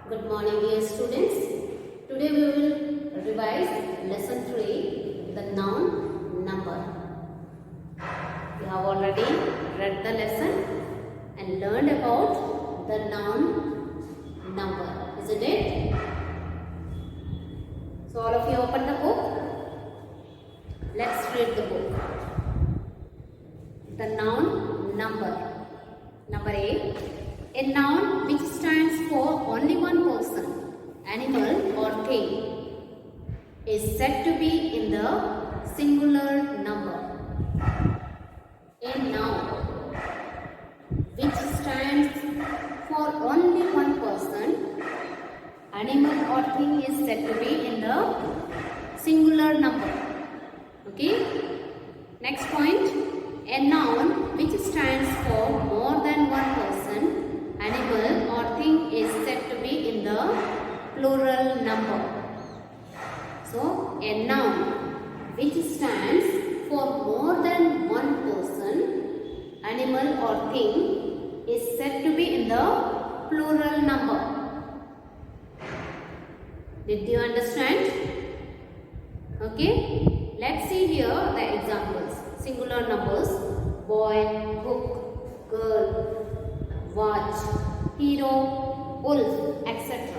Good morning, dear students. Today we will revise lesson 3, the noun number. You have already read the lesson and learned about the noun number, isn't it? So all of you open the book. Let's read the book. The noun number. Number 8. A noun which stands for only one person, animal or thing is said to be in the singular number. A noun which stands for only one person, animal or thing is said to be in the singular number. Okay? Next point. A noun which stands for more than one person, animal or thing is said to be in the plural number. So, a noun which stands for more than one person, animal or thing is said to be in the plural number. Did you understand? Okay, let's see here the examples. Singular numbers: boy, book, girl, watch, hero, wolf, etc.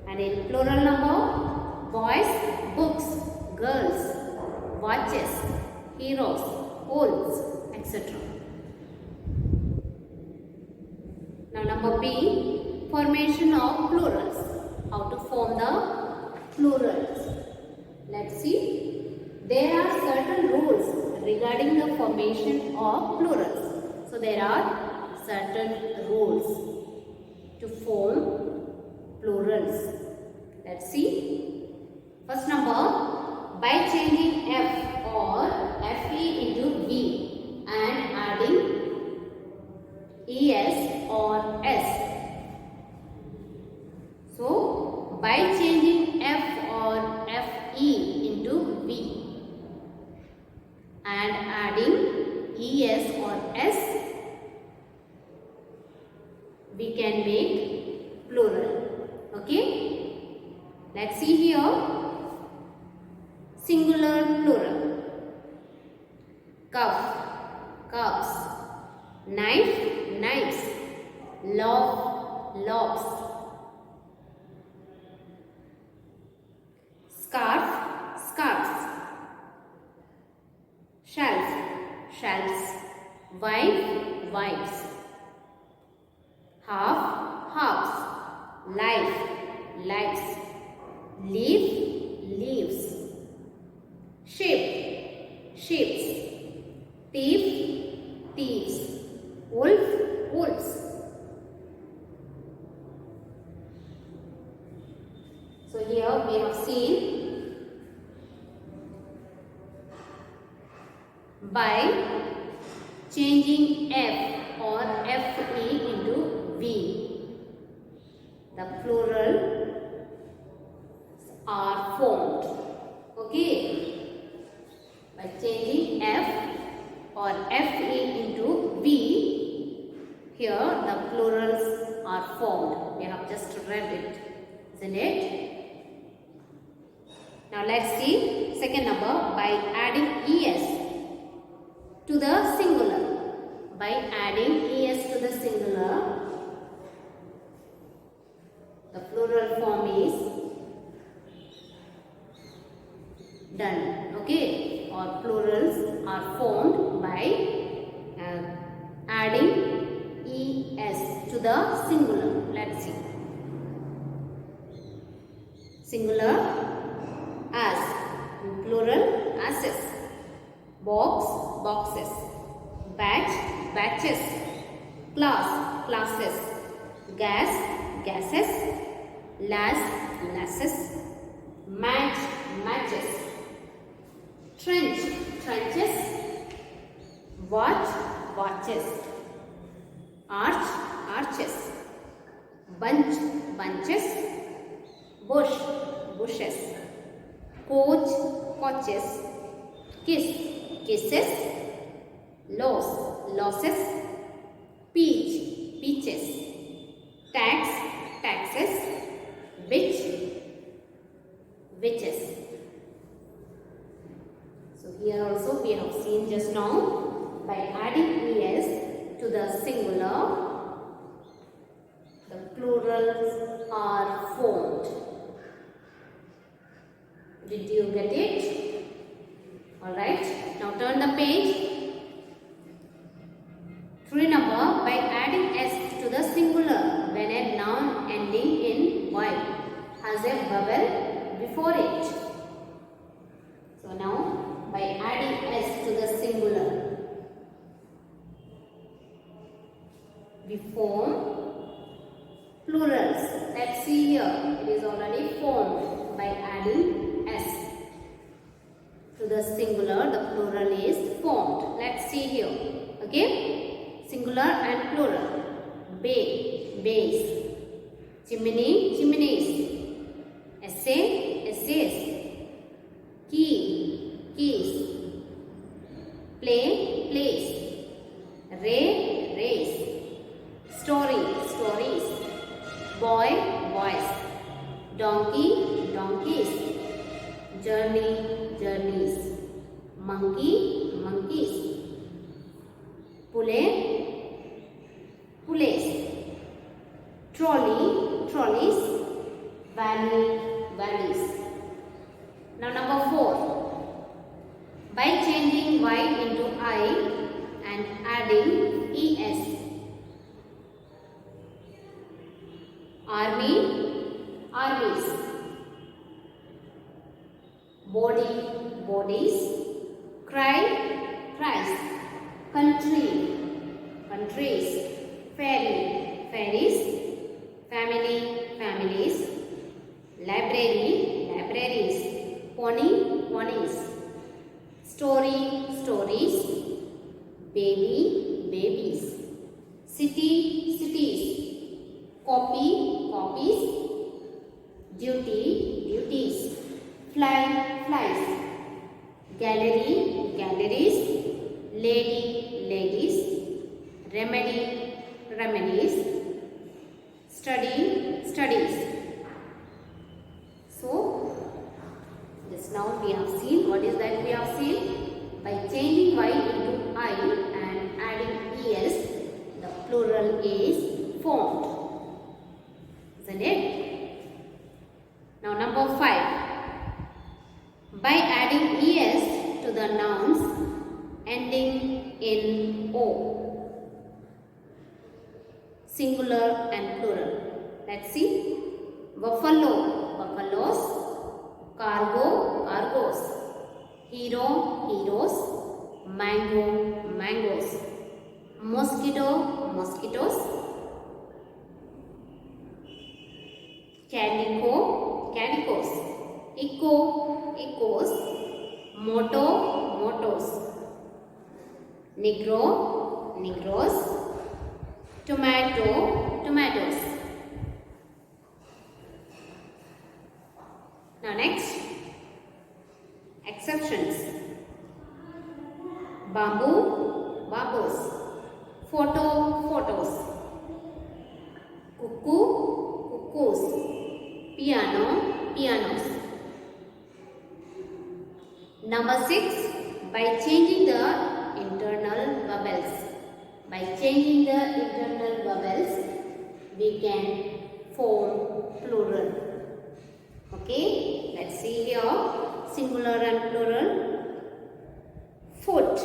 And in plural number: boys, books, girls, watches, heroes, wolves, etc. Now number B, formation of plurals. How to form the plurals? Let's see. There are certain rules regarding the formation of plurals. So there are certain rules to form plurals. Let's see. First number, by changing F or FE into V and adding ES or S. So by changing F or FE into V and adding ES or S, we can make plural. Okay? Let's see here. Singular plural. Cup, cups. Knife, knives. Loaf, loaves. Scarf, scarves. Shelf, shelves. Wife, wives. Half, halves. Life, lives. Leaf, leaves. Sheep, sheeps. Thief, thieves. Wolf, wolves. So here we have seen by changing F or FE into V, the plural are formed. Okay? By changing F or FE into V, here the plurals are formed. We have just read it, isn't it? Now let's see second number, by adding ES to the singular. By adding ES to the singular, the plural form is done. Okay? Or plurals are formed by adding ES to the singular. Let's see. Singular, as. Plural, asses. Box, boxes. Batch, batches. Class, classes. Gas, gases. Lass, lasses. Match, matches. Trench, trenches. Watch, watches. Arch, arches. Bunch, bunches. Bush, bushes. Coach, coaches. Kiss, kisses. Loss, losses. Peach, peaches. Tax, taxes. witches. So here also we have seen just now, by adding es to the singular, the plurals are formed. Did you get it? Alright, now turn the page. 3 number, by adding s to the singular when a noun ending in y has a vowel before it. So now, by adding s to the singular, we form plurals. Let's see here, it is already formed by adding s to the singular, the plural is formed. Let's see here. Okay, singular and plural. Bay, bays. Chimney, chimneys. Essay, essays. Key, keys. Play, plays. Ray, rays. Story, stories. Boy, boys. Donkey, donkeys. Journey, journeys. Monkey, monkeys. Pulley, pulleys. Trolley, trolleys. Valley, valleys. Now number 4. By changing y into I and adding es. Army, armies. Body, bodies. Cry, cries. Country, countries. Fairy, fairies. Family, families. Library, libraries. Pony, ponies. Story, stories. Baby, babies. City, cities. Copy, copies. Duty, duties. Fly, flies. Gallery, galleries. Lady, ladies. Remedy, remedies. Study, studies. So, just now we have seen, what is that we have seen? By changing y into I and adding es, the plural is formed. Isn't it? Now number 5. By adding es to the nouns ending in o, singular and plural. Let's see. Buffalo, buffaloes. Cargo, cargos. Hero, heroes. Mango, mangoes. Mosquito, mosquitoes. Calico, calicos. Echo, echoes. Moto, motos. Negro, negroes. Tomato, tomatoes. Now next, exceptions. Bamboo, bamboos. Photo, photos. Cuckoo, cuckoos. Piano, pianos. Number 6, by changing the internal vowels. By changing the internal vowels, we can form plural. Okay, let's see here. Singular and plural. Foot,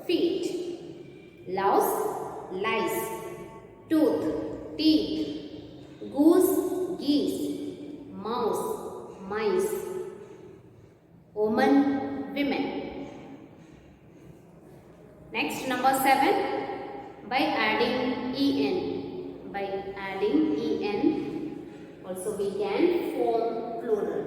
feet. Louse, lice. Tooth, teeth. Goose, geese. Mouse, mice. Woman, women. Next, number 7. By adding en. By adding en, also we can form plural.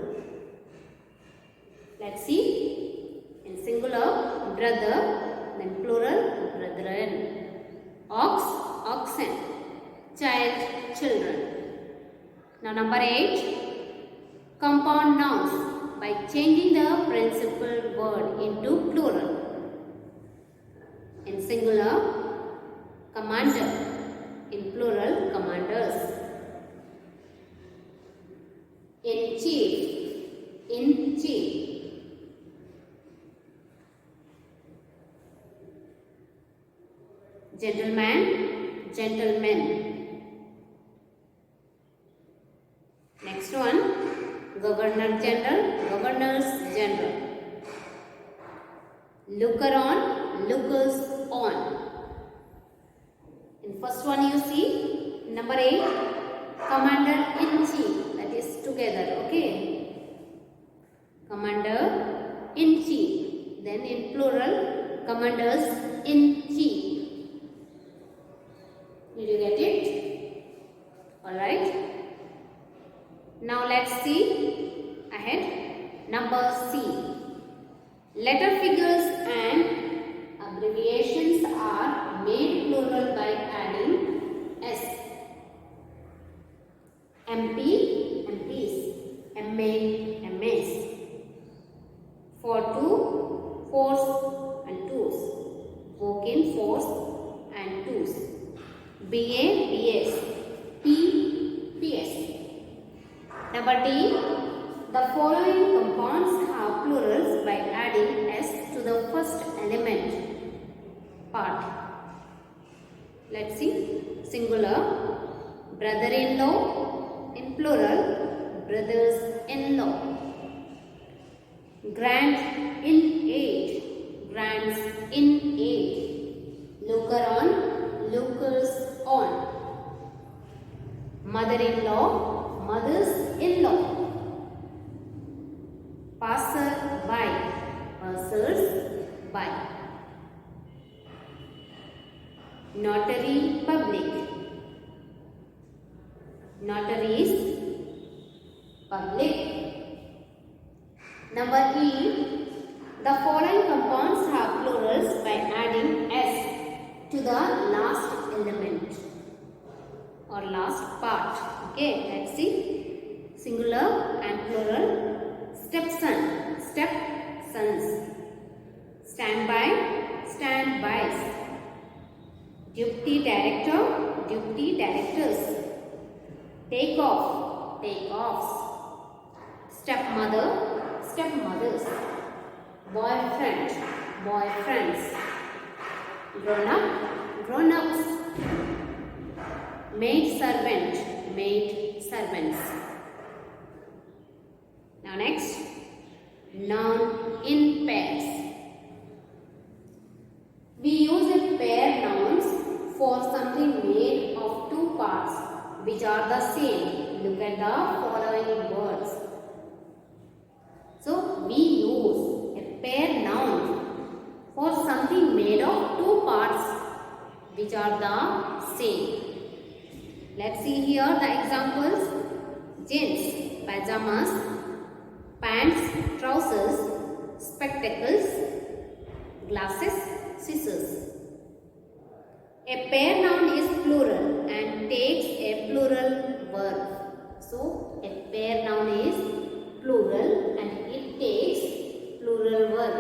Let's see. In singular, brother. Then plural, brethren. Ox, oxen. Child, children. Now number 8. Compound nouns. By changing the principal word into plural. In singular, commander. In plural, commanders. In chief. In chief. Gentleman, gentlemen. Next one, Governor General, governors general. Looker on, lookers on. In first one you see, number 8, Commander in chief, that is together, okay. Commander in chief, then in plural, commanders in chief. Did you get it? Alright. Now let's see ahead. Number C. Letter figures and abbreviations are made plural by adding S. MP, MPs. MA, MAs. For two, fours and twos. Working fours and twos. BA, BS. P, PS. Number D. The following compounds have plurals by adding S to the first element part. Let's see. Singular, brother-in-law. In plural, brothers-in-law. Grand in age, grands in age. Looker on, lookers on. Mother-in-law, mothers-in-law. Passer-by, passers-by. Notary public, notaries public. Number E, the following compounds have plurals by adding S to the last element or last part. Okay, let's see. Singular and plural. Stepson, stepsons. Standby, standbys. Deputy director, deputy directors. Take off, take-offs. Stepmother, stepmothers. Boyfriend, boyfriends. Grown-up, grown-ups. Maid servant, maid servants. Now next, noun in pairs. We use a pair nouns for something made of two parts which are the same. Look at the following words. So we use a pair noun for something made of two parts which are the same. Let's see here the examples. Jeans, pajamas. Pants, trousers. Spectacles. Glasses, scissors. A pair noun is plural and takes a plural verb. So, a pair noun is plural and it takes plural verb.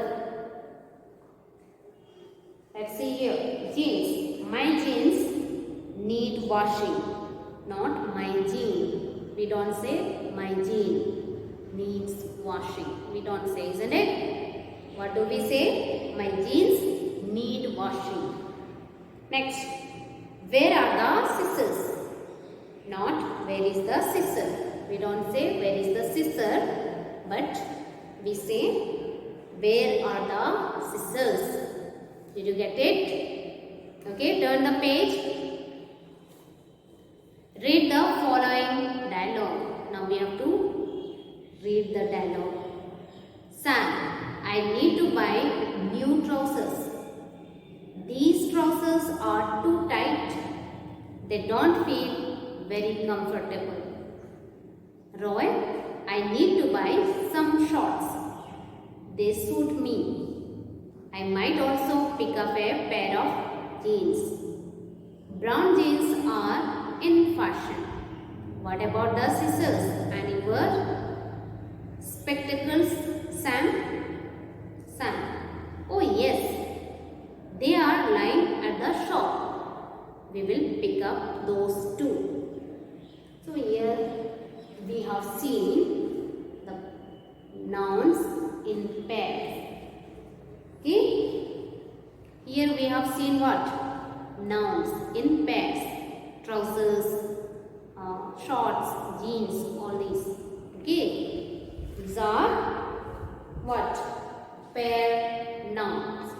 Let's see here. Jeans. My jeans need washing. Not my jean. We don't say my jean needs washing. We don't say, isn't it? What do we say? My jeans need washing. Next, where are the scissors? Not where is the scissor. We don't say where is the scissor, but we say where are the scissors. Did you get it? Okay, turn the page. Read the following dialogue. Now we have to read the dialogue. Sam, I need to buy new trousers. These trousers are too tight. They don't feel very comfortable. Roy, I need to buy some shorts. They suit me. I might also pick up a pair of jeans. Brown jeans are in fashion. What about the scissors and your spectacles, Sam? Sam, oh yes, they are lying at the shop. We will pick up those too. So here we have seen the noun seen what? Nouns in pairs. Trousers, shorts, jeans, all these. Okay. These are what? Pair nouns.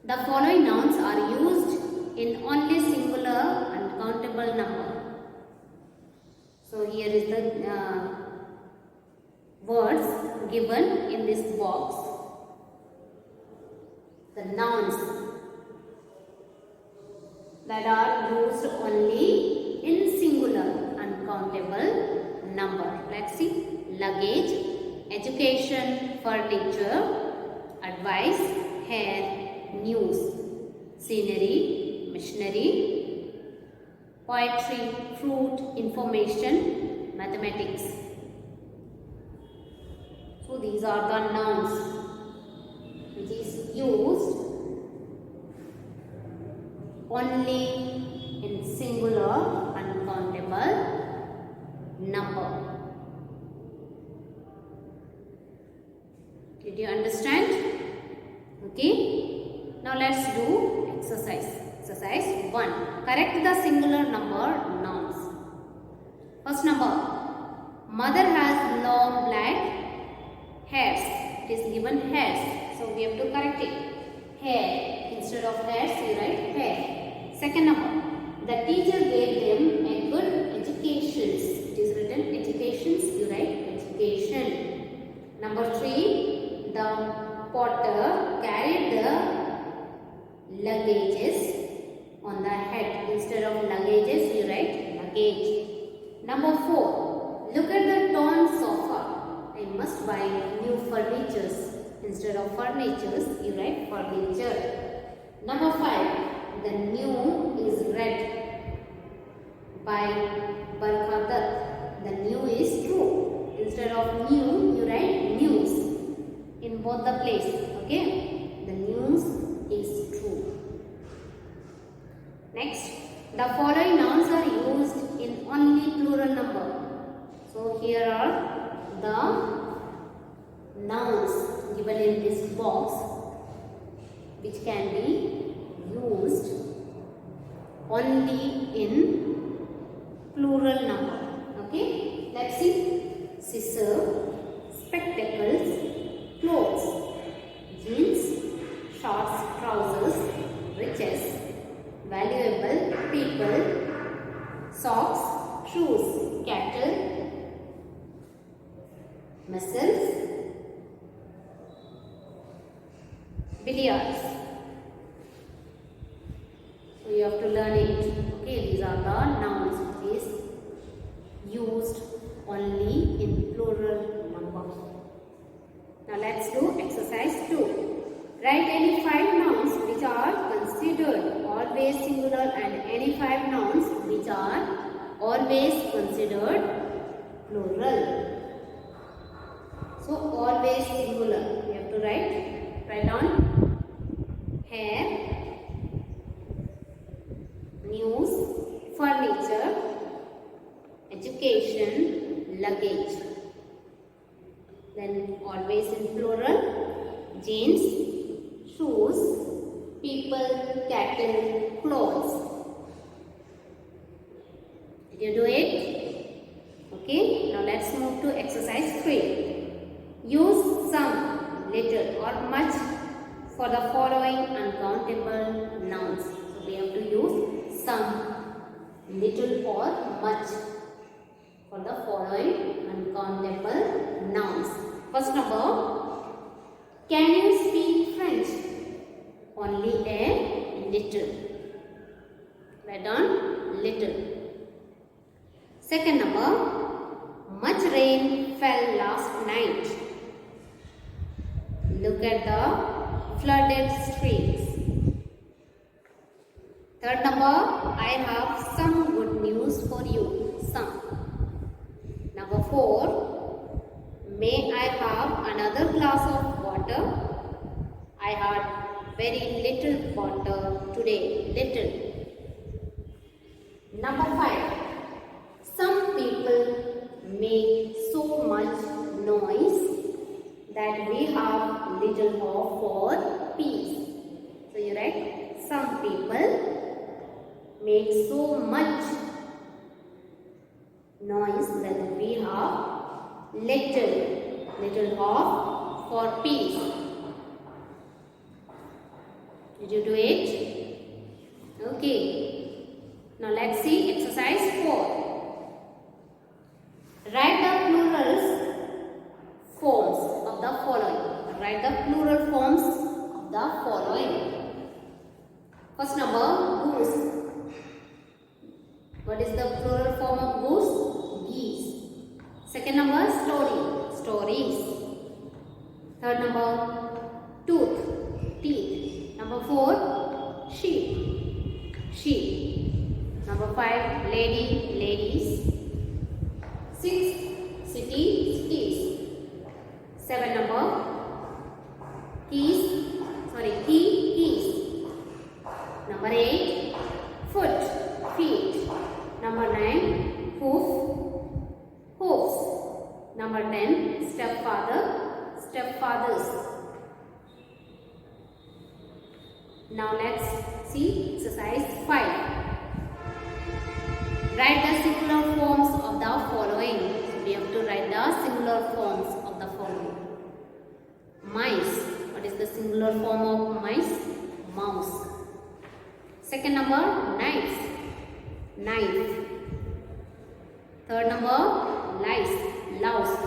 The following nouns are used in only singular uncountable number. So here is the words given in this box. The nouns that are used only in singular uncountable number. Let's see. Luggage, education, furniture, advice, hair, news, scenery, machinery, poetry, fruit, information, mathematics. So these are the nouns which is used only in singular uncountable number. Did you understand? Okay. Now let's do exercise. Exercise 1. Correct the singular number nouns. First number. Mother has long black hairs. It is given hairs. So we have to correct it. Hair. Instead of hairs, you write hair. Second number. The teacher gave them a good education. It is written educations. You write education. Number 3. The porter carried the luggages on the head. Instead of luggages, you write luggage. Number 4. Look at the torn sofa. I must buy new furnitures. Instead of furnitures, you write furniture. Number 5. The new is read by Barkhadat. The new is true. Instead of new, you write news. In both the place. Okay. The news is true. Next, the following nouns are used in only plural number. So here are the nouns given in this box which can be used only in plural number. Okay, let's see. Scissor, spectacles, clothes, jeans, shorts, trousers, riches, valuable, people, socks, shoes, cattle, muscles, billiards. So you have to learn it. Okay, these are the nouns which is used only in plural number. Now let's do exercise 2. Write any 5 nouns which are considered always singular and any 5 nouns which are always considered plural. So always singular. We have to write down hair, news, furniture, education, luggage. Then always in plural, jeans, shoes, people, cattle, clothes. Did you do it? Okay, now let's move to exercise 3. Use some, little or much for the following uncountable nouns. So we have to use some, little or much for the following uncountable nouns. First number, can you speak French? Only a little. Write down little. Second number, much rain fell last night. Look at the flooded streets. Third number, I have some good news for you. Some. Number 4, may I have another glass of water? I had very little water today. Little. Number 5, some people make so much noise that we have little hope for noise, then we have little half for peace. Did you do it? Okay. Now let's see exercise 4. Write the plural forms of the following. Write the plural forms of the following. First number, goose. What is the plural form of goose? Geese. Second number, story. Stories. Third number, tooth. Teeth. Number 4, sheep. Sheep. Number 5, lady. Ladies. 6, city. Cities. 7 number, keys. Keys. Number 8, foot. Feet. Number 9, hoofs. Number 10, stepfather. Stepfathers. Now let's see exercise 5. Write the singular forms of the following. So we have to write the singular forms of the following. Mice. What is the singular form of mice? Mouse. Second number, knives. Knife. Third number, lice. Louse.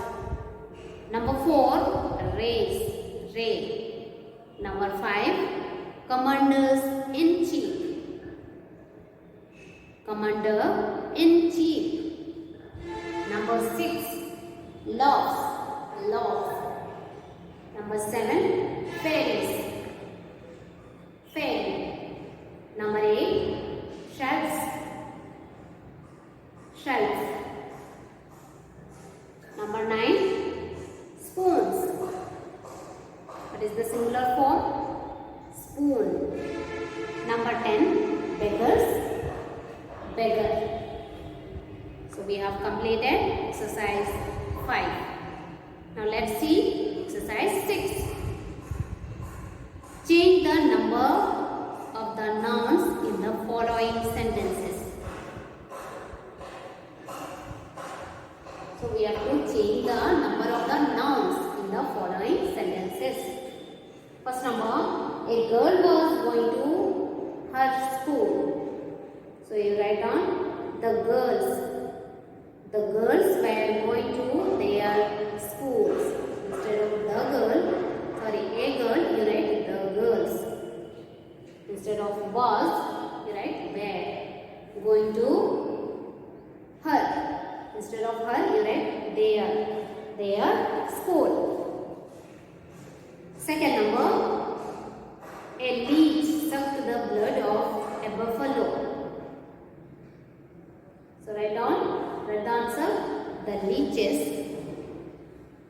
Number 4, race. Ray. Number 5, commanders-in-chief. Commander-in-chief. Number 6, loves. Number 7, fairies. Fairy. Number 8, shelves. Number 9, spoons. What is the singular form? Spoon. Number 10, beggar. So we have completed exercise 5. Now let's see exercise 6. Change the number of the nouns in the following sentences. So we have to change the number of the nouns in the following sentences. First number, a girl was going to her school. So you write down the girls. The girls were going to their schools. Instead of a girl, you write the girls. Instead of was, you write were. Going to her. Instead of her, you write their school. Second number, a leech sucked the blood of a buffalo. So write down the answer. The leeches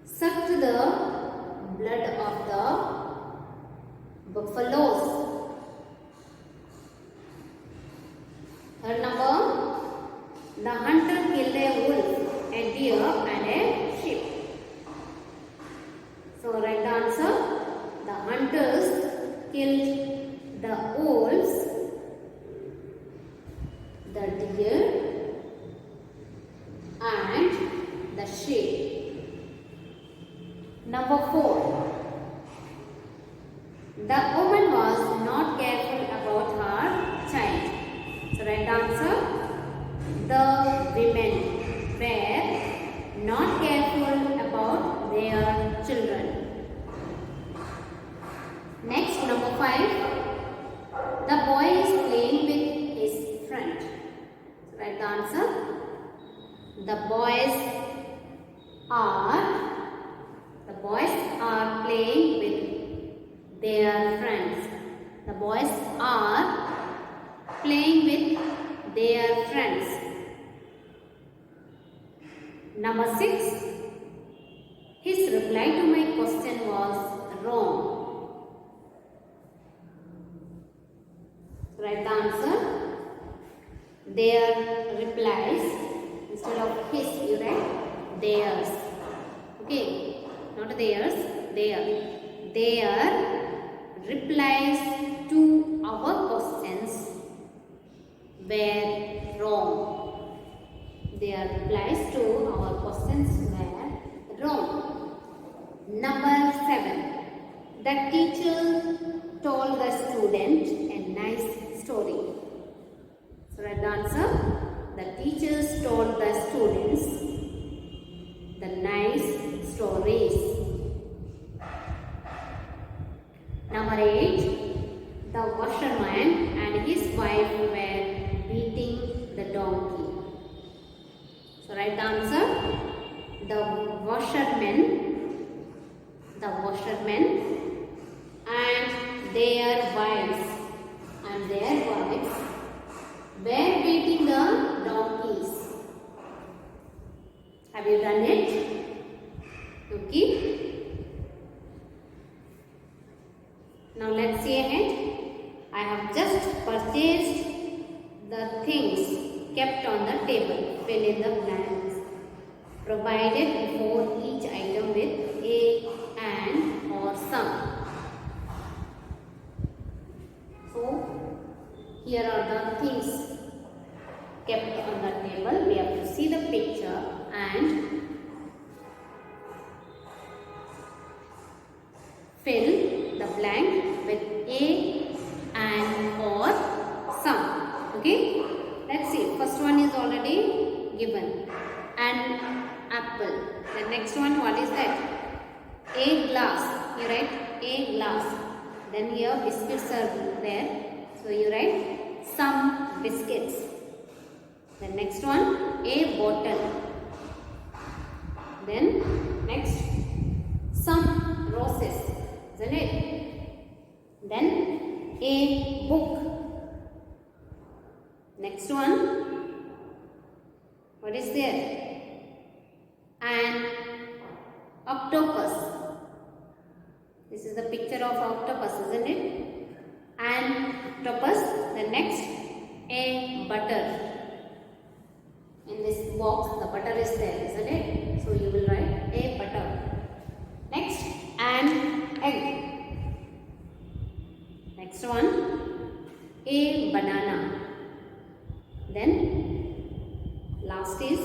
sucked the blood of the buffaloes. Third number, the hunter killed a wolf, a deer and a sheep. So write the answer. The hunters killed the wolves, the deer and the sheep. Number 4. The woman was not careful about her child. So right answer. The women were not careful about their children. Next, number 5. The boy is playing with his friend. So write the answer. The boys are playing with their friends. The boys are playing with their friends. Number 6. His reply to my question was wrong. Write the answer. Their replies, instead of his, you write theirs. Okay, not theirs, their replies to our questions were wrong. their replies to our questions were wrong. Number 7. The teacher told the student a nice story. So right answer. The teachers told the students the nice stories. Number 8. The washerman and his wife were beating the donkey. So right answer. The washerman and their wives were beating the donkeys. Have you done it? Okay. Now let's see ahead. I have just purchased the things kept on the table. Fill in the blanks. Provided before each item with a, and, or some. So here are the things kept on the table. We have to see the picture and fill the blank with a, and, or some. Okay, let's see. First one is already given. An apple. The next one, what is that? A glass. You write a glass. Then here biscuits are there. So you write some biscuits. The next one, a bottle. Then next, some roses. Isn't it? Then a book. Next one, what is there? An octopus. This is the picture of octopus, isn't it? An octopus. The next, a butter. In this box, the butter is there, isn't it? So you will write a butter. Next, an egg. Next one, a banana. Then last is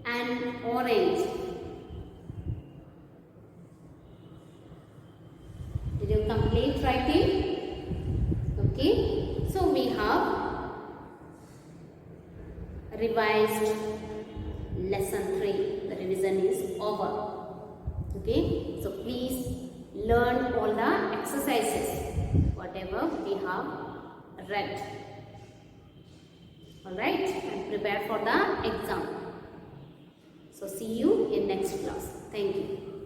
an orange. Did you complete writing? Okay. So we have revised lesson 3. The revision is over. Okay. So please learn all the exercises, whatever we have read. Alright, and prepare for the exam. So see you in next class. Thank you.